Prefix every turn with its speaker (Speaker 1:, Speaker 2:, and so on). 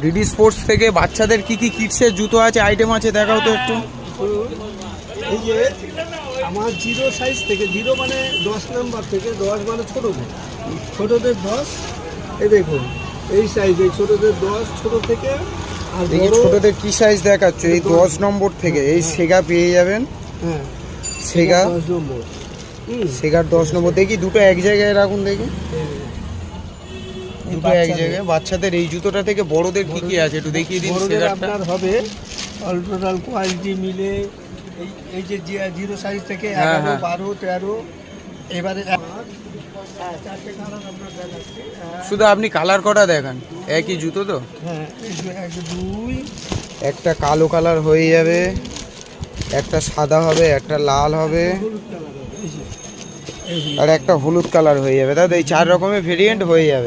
Speaker 1: DD sports থেকে বাচ্চাদের কি কি কিডসের জুতো আছে, আইটেম আছে দেখাও তো একটু।
Speaker 2: এই যে আমার 0 সাইজ থেকে, 0 মানে 10 নাম্বার থেকে, 10 মানে ছোটদের, ছোটদের 10। এই দেখুন এই সাইজ, এই ছোটদের 10 ছোট থেকে। আর
Speaker 1: দেখি
Speaker 2: বড়,
Speaker 1: ছোটদের কি সাইজ দেখাচ্ছ, এই 10 নম্বর থেকে এই সেগা পেয়ে যাবেন।
Speaker 2: হ্যাঁ
Speaker 1: সেগা
Speaker 2: 10 নম্বর।
Speaker 1: সেগার 10 নম্বর। দেখি দুটো এক জায়গায় রাখুন, দেখি দুটো এক জায়গায়। বাচ্চাদের এই জুতোটা থেকে বড়দের কি কি আছে একটু দেখিয়ে দিন।
Speaker 2: বড়দের
Speaker 1: সেগারটা
Speaker 2: আপনার হবে অল্টোটাল কোয়ালিটি মিলে এই যে 0 সাইজ থেকে 11, 12, 13। এবারে চারটে কালার আপনার দেখাচ্ছি।
Speaker 1: শুধু আপনি কালার কটা দেখান, একই জুতো তো।
Speaker 2: হ্যাঁ, এই যে 1, 2,
Speaker 1: একটা কালো কালার হয়ে যাবে, একটা সাদা হবে, একটা লাল হবে,
Speaker 2: হলুদ কালার হবে। এই যে
Speaker 1: আর একটা হলুদ কালার হয়ে যাবে। দাদা এই 4 রকমের ভেরিয়েন্ট হয়ে যাবে।